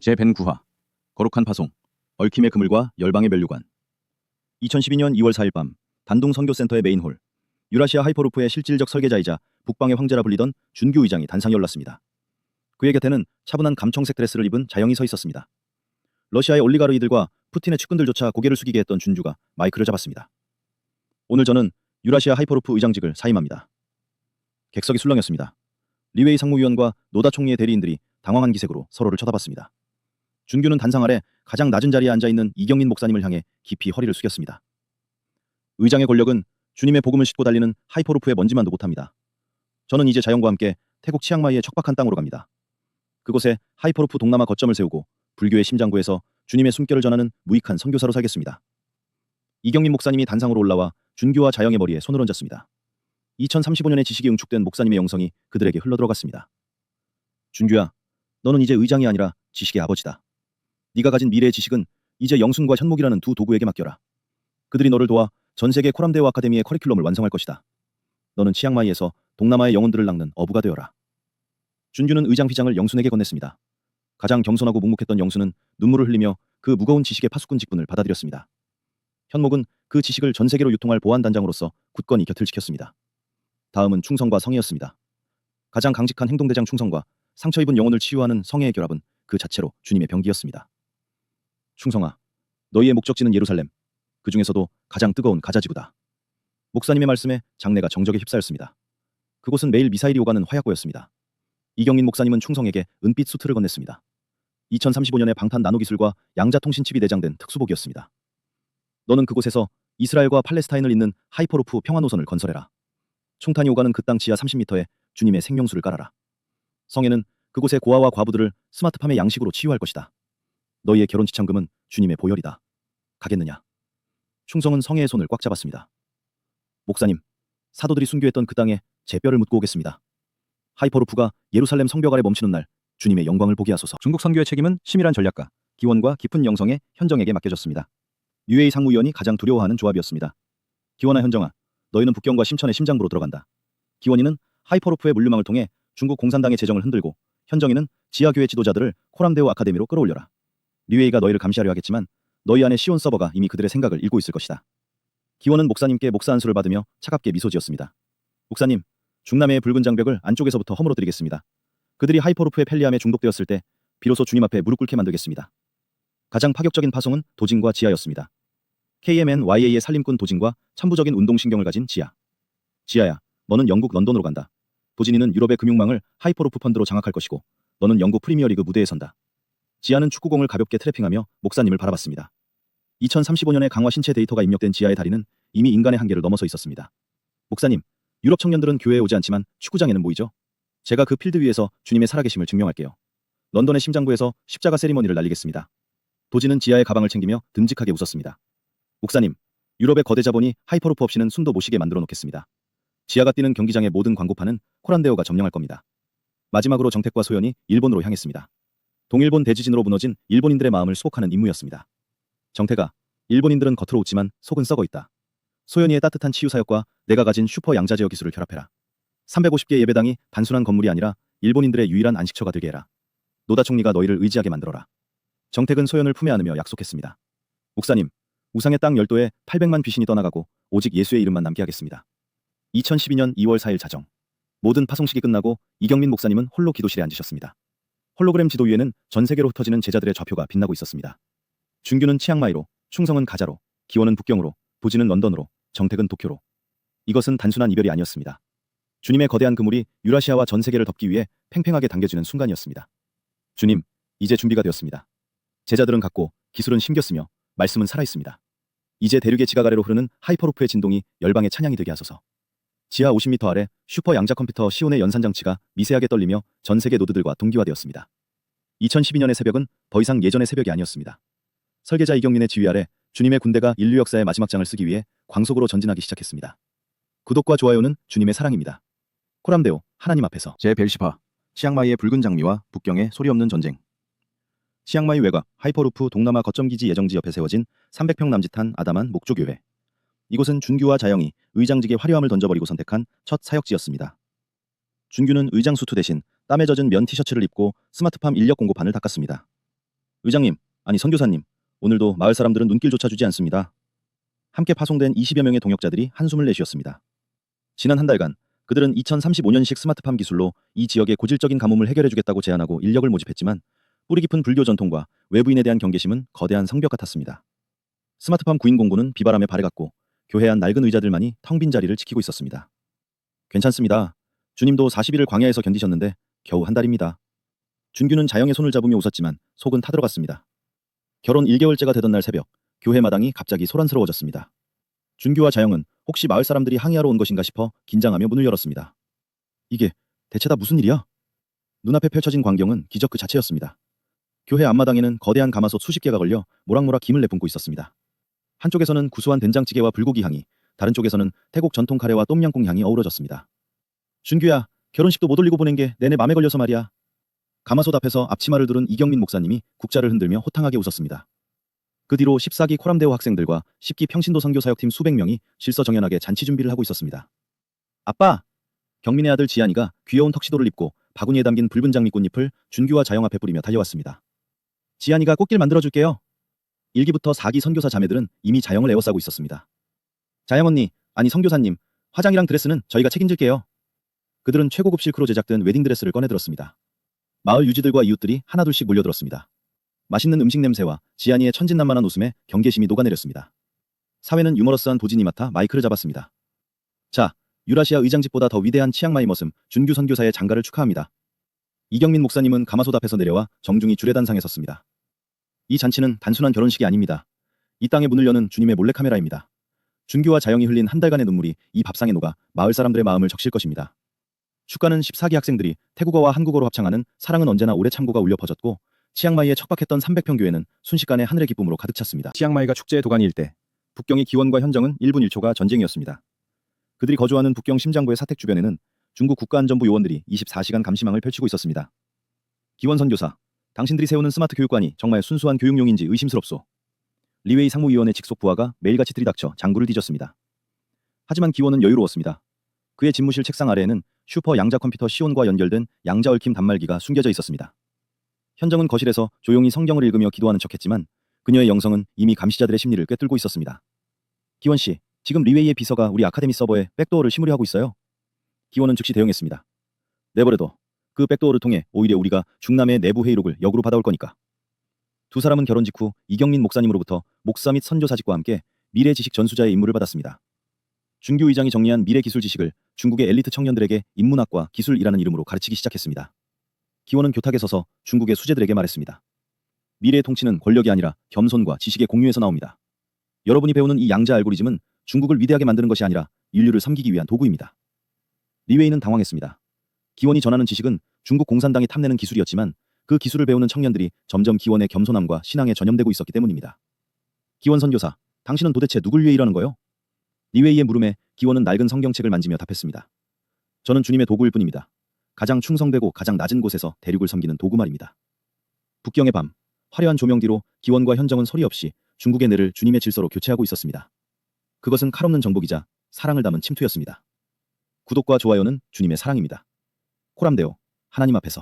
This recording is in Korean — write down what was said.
제109화 거룩한 파송 얽힘의 그물과 열방의 면류관. 2012년 2월 4일 밤 단둥 선교센터의 메인홀, 유라시아 하이퍼루프의 실질적 설계자이자 북방의 황제라 불리던 준규 의장이 단상에 올랐습니다. 그의 곁에는 차분한 감청색 드레스를 입은 자영이 서 있었습니다. 러시아의 올리가르이들과 푸틴의 측근들조차 고개를 숙이게 했던 준규가 마이크를 잡았습니다. 오늘 저는 유라시아 하이퍼루프 의장직을 사임합니다. 객석이 술렁였습니다. 리웨이 상무위원과 노다 총리의 대리인들이 당황한 기색으로 서로를 쳐다봤습니다. 준규는 단상 아래 가장 낮은 자리에 앉아있는 이경민 목사님을 향해 깊이 허리를 숙였습니다. 의장의 권력은 주님의 복음을 싣고 달리는 하이퍼루프의 먼지만도 못합니다. 저는 이제 자연과 함께 태국 치앙마이의 척박한 땅으로 갑니다. 그곳에 하이퍼루프 동남아 거점을 세우고 불교의 심장부에서 주님의 숨결을 전하는 무익한 선교사로 살겠습니다. 이경민 목사님이 단상으로 올라와 준규와 자영의 머리에 손을 얹었습니다. 2035년의 지식이 응축된 목사님의 영성이 그들에게 흘러들어갔습니다. 준규야, 너는 이제 의장이 아니라 지식의 아버지다. 네가 가진 미래의 지식은 이제 영순과 현목이라는 두 도구에게 맡겨라. 그들이 너를 도와 전세계 코람데오 아카데미의 커리큘럼을 완성할 것이다. 너는 치앙마이에서 동남아의 영혼들을 낚는 어부가 되어라. 준규는 의장 휘장을 영순에게 건넸습니다. 가장 겸손하고 묵묵했던 영순은 눈물을 흘리며 그 무거운 지식의 파수꾼 직분을 받아들였습니다. 현목은 그 지식을 전세계로 유통할 보안단장으로서 굳건히 곁을 지켰습니다. 다음은 충성과 성의였습니다. 가장 강직한 행동대장 충성과 상처 입은 영혼을 치유하는 성의의 결합은 그 자체로 주님의 병기였습니다. 충성아, 너희의 목적지는 예루살렘, 그 중에서도 가장 뜨거운 가자지구다. 목사님의 말씀에 장내가 정적에 휩싸였습니다. 그곳은 매일 미사일이 오가는 화약고였습니다. 이경민 목사님은 충성에게 은빛 수트를 건넸습니다. 2035년에 방탄 나노기술과 양자통신칩이 내장된 특수복이었습니다. 너는 그곳에서 이스라엘과 팔레스타인을 잇는 하이퍼루프 평화노선을 건설해라. 총탄이 오가는 그 땅 지하 30m에 주님의 생명수를 깔아라. 성에는 그곳의 고아와 과부들을 스마트팜의 양식으로 치유할 것이다. 너희의 결혼 지참금은 주님의 보혈이다. 가겠느냐? 충성은 성애의 손을 꽉 잡았습니다. 목사님, 사도들이 순교했던 그 땅에 제 뼈를 묻고 오겠습니다. 하이퍼루프가 예루살렘 성벽 아래 멈추는 날 주님의 영광을 보게 하소서. 중국 선교의 책임은 치밀한 전략가 기원과 깊은 영성의 현정에게 맡겨졌습니다. 유에이 상무위원이 가장 두려워하는 조합이었습니다. 기원아, 현정아, 너희는 북경과 심천의 심장부로 들어간다. 기원이는 하이퍼루프의 물류망을 통해 중국 공산당의 재정을 흔들고, 현정이는 지하교회 지도자들을 코람데오 아카데미로 끌어올려라. 리웨이가 너희를 감시하려 하겠지만 너희 안에 시온 서버가 이미 그들의 생각을 읽고 있을 것이다. 기원은 목사님께 목사 안수를 받으며 차갑게 미소 지었습니다. 목사님, 중남해의 붉은 장벽을 안쪽에서부터 허물어 드리겠습니다. 그들이 하이퍼루프의 편리함에 중독되었을 때 비로소 주님 앞에 무릎 꿇게 만들겠습니다. 가장 파격적인 파송은 도진과 지하였습니다. KMNYA의 살림꾼 도진과 천부적인 운동신경을 가진 지하. 지하야, 너는 영국 런던으로 간다. 도진이는 유럽의 금융망을 하이퍼루프 펀드로 장악할 것이고, 너는 영국 프리미어리그 무대에 선다. 지하는 축구공을 가볍게 트래핑하며 목사님을 바라봤습니다. 2035년에 강화 신체 데이터가 입력된 지하의 다리는 이미 인간의 한계를 넘어서 있었습니다. 목사님, 유럽 청년들은 교회에 오지 않지만 축구장에는 모이죠. 제가 그 필드 위에서 주님의 살아계심을 증명할게요. 런던의 심장부에서 십자가 세리머니를 날리겠습니다. 도진은 지하의 가방을 챙기며 듬직하게 웃었습니다. 목사님, 유럽의 거대 자본이 하이퍼루프 없이는 숨도 못 쉬게 만들어 놓겠습니다. 지하가 뛰는 경기장의 모든 광고판은 코란데오가 점령할 겁니다. 마지막으로 정택과 소연이 일본으로 향했습니다. 동일본 대지진으로 무너진 일본인들의 마음을 수복하는 임무였습니다. 정태가, 일본인들은 겉으로 웃지만 속은 썩어 있다. 소연이의 따뜻한 치유 사역과 내가 가진 슈퍼 양자 제어 기술을 결합해라. 350개 예배당이 단순한 건물이 아니라 일본인들의 유일한 안식처가 되게 해라. 노다 총리가 너희를 의지하게 만들어라. 정택은 소연을 품에 안으며 약속했습니다. 목사님, 우상의 땅 열도에 800만 귀신이 떠나가고 오직 예수의 이름만 남게 하겠습니다. 2012년 2월 4일 자정. 모든 파송식이 끝나고 이경민 목사님은 홀로 기도실에 앉으셨습니다. 홀로그램 지도 위에는 전 세계로 흩어지는 제자들의 좌표가 빛나고 있었습니다. 준규는 치앙마이로, 충성은 가자로, 기원은 북경으로, 도진은 런던으로, 정택은 도쿄로. 이것은 단순한 이별이 아니었습니다. 주님의 거대한 그물이 유라시아와 전 세계를 덮기 위해 팽팽하게 당겨지는 순간이었습니다. 주님, 이제 준비가 되었습니다. 제자들은 갔고 기술은 심겼으며 말씀은 살아있습니다. 이제 대륙의 지각 아래로 흐르는 하이퍼루프의 진동이 열방의 찬양이 되게 하소서. 지하 50m 아래 슈퍼 양자 컴퓨터 시온의 연산장치가 미세하게 떨리며 전 세계 노드들과 동기화되었습니다. 2012년의 새벽은 더 이상 예전의 새벽이 아니었습니다. 설계자 이경민의 지휘 아래 주님의 군대가 인류 역사의 마지막 장을 쓰기 위해 광속으로 전진하기 시작했습니다. 구독과 좋아요는 주님의 사랑입니다. 코람데오, 하나님 앞에서. 제110화 치앙마이의 붉은 장미와 북경의 소리 없는 전쟁. 치앙마이 외곽 하이퍼루프 동남아 거점기지 예정지 옆에 세워진 300평 남짓한 아담한 목조교회. 이곳은 준규와 자영이 의장직의 화려함을 던져버리고 선택한 첫 사역지였습니다. 준규는 의장 수트 대신 땀에 젖은 면 티셔츠를 입고 스마트팜 인력 공고판을 닦았습니다. 의장님, 아니 선교사님, 오늘도 마을 사람들은 눈길조차 주지 않습니다. 함께 파송된 20여 명의 동역자들이 한숨을 내쉬었습니다. 지난 한 달간 그들은 2035년식 스마트팜 기술로 이 지역의 고질적인 가뭄을 해결해주겠다고 제안하고 인력을 모집했지만 뿌리 깊은 불교 전통과 외부인에 대한 경계심은 거대한 성벽 같았습니다. 스마트팜 구인 공고는 비바람에 발해갔고 교회 안 낡은 의자들만이 텅 빈 자리를 지키고 있었습니다. 괜찮습니다. 주님도 40일을 광야에서 견디셨는데 겨우 한 달입니다. 준규는 자영의 손을 잡으며 웃었지만 속은 타들어갔습니다. 결혼 1개월째가 되던 날 새벽, 교회 마당이 갑자기 소란스러워졌습니다. 준규와 자영은 혹시 마을 사람들이 항의하러 온 것인가 싶어 긴장하며 문을 열었습니다. 이게 대체 다 무슨 일이야? 눈앞에 펼쳐진 광경은 기적 그 자체였습니다. 교회 앞마당에는 거대한 가마솥 수십 개가 걸려 모락모락 김을 내뿜고 있었습니다. 한쪽에서는 구수한 된장찌개와 불고기 향이, 다른 쪽에서는 태국 전통 카레와 똠양꿍 향이 어우러졌습니다. 준규야, 결혼식도 못 올리고 보낸 게 내내 맘에 걸려서 말이야. 가마솥 앞에서 앞치마를 두른 이경민 목사님이 국자를 흔들며 호탕하게 웃었습니다. 그 뒤로 14기 코람대호 학생들과 10기 평신도 선교사역팀 수백 명이 실서정연하게 잔치 준비를 하고 있었습니다. 아빠! 경민의 아들 지한이가 귀여운 턱시도를 입고 바구니에 담긴 붉은 장미꽃잎을 준규와 자영 앞에 뿌리며 달려왔습니다. 지한이가 꽃길 만들어줄게요. 1기부터 4기 선교사 자매들은 이미 자영을 에워싸고 있었습니다. 자영 언니, 아니 선교사님, 화장이랑 드레스는 저희가 책임질게요. 그들은 최고급 실크로 제작된 웨딩드레스를 꺼내들었습니다. 마을 유지들과 이웃들이 하나둘씩 몰려들었습니다. 맛있는 음식 냄새와 지한이의 천진난만한 웃음에 경계심이 녹아내렸습니다. 사회는 유머러스한 도진이 맡아 마이크를 잡았습니다. 자, 유라시아 의장직보다 더 위대한 치앙마이 머슴 준규 선교사의 장가를 축하합니다. 이경민 목사님은 가마솥 앞에서 내려와 정중히 주례단상에 섰습니다. 이 잔치는 단순한 결혼식이 아닙니다. 이 땅의 문을 여는 주님의 몰래카메라입니다. 준규와 자영이 흘린 한 달간의 눈물이 이 밥상에 녹아 마을 사람들의 마음을 적실 것입니다. 축가는 14기 학생들이 태국어와 한국어로 합창하는 사랑은 언제나 오래 참고가 울려 퍼졌고 치앙마이에 척박했던 300평 교회는 순식간에 하늘의 기쁨으로 가득 찼습니다. 치앙마이가 축제의 도가니일 때 북경의 기원과 현정은 1분 1초가 전쟁이었습니다. 그들이 거주하는 북경 심장부의 사택 주변에는 중국 국가안전부 요원들이 24시간 감시망을 펼치고 있었습니다. 기원 선교사, 당신들이 세우는 스마트 교육관이 정말 순수한 교육용인지 의심스럽소. 리웨이 상무위원의 직속 부하가 매일같이 들이닥쳐 장구를 뒤졌습니다. 하지만 기원은 여유로웠습니다. 그의 집무실 책상 아래에는 슈퍼 양자 컴퓨터 시온과 연결된 양자 얽힘 단말기가 숨겨져 있었습니다. 현정은 거실에서 조용히 성경을 읽으며 기도하는 척했지만 그녀의 영성은 이미 감시자들의 심리를 꿰뚫고 있었습니다. 기원씨, 지금 리웨이의 비서가 우리 아카데미 서버에 백도어를 심으려 하고 있어요. 기원은 즉시 대응했습니다. 내버려둬. 그 백도어를 통해 오히려 우리가 중남의 내부 회의록을 역으로 받아올 거니까. 두 사람은 결혼 직후 이경민 목사님으로부터 목사 및 선교사직과 함께 미래 지식 전수자의 임무를 받았습니다. 준규 의장이 정리한 미래 기술 지식을 중국의 엘리트 청년들에게 인문학과 기술이라는 이름으로 가르치기 시작했습니다. 기원은 교탁에 서서 중국의 수재들에게 말했습니다. 미래의 통치는 권력이 아니라 겸손과 지식의 공유에서 나옵니다. 여러분이 배우는 이 양자 알고리즘은 중국을 위대하게 만드는 것이 아니라 인류를 섬기기 위한 도구입니다. 리웨이는 당황했습니다. 기원이 전하는 지식은 중국 공산당이 탐내는 기술이었지만 그 기술을 배우는 청년들이 점점 기원의 겸손함과 신앙에 전염되고 있었기 때문입니다. 기원 선교사, 당신은 도대체 누굴 위해 일하는 거요? 리웨이의 물음에 기원은 낡은 성경책을 만지며 답했습니다. 저는 주님의 도구일 뿐입니다. 가장 충성되고 가장 낮은 곳에서 대륙을 섬기는 도구 말입니다. 북경의 밤, 화려한 조명 뒤로 기원과 현정은 소리 없이 중국의 뇌를 주님의 질서로 교체하고 있었습니다. 그것은 칼없는 정복이자 사랑을 담은 침투였습니다. 구독과 좋아요는 주님의 사랑입니다. 코람데오, 하나님 앞에서.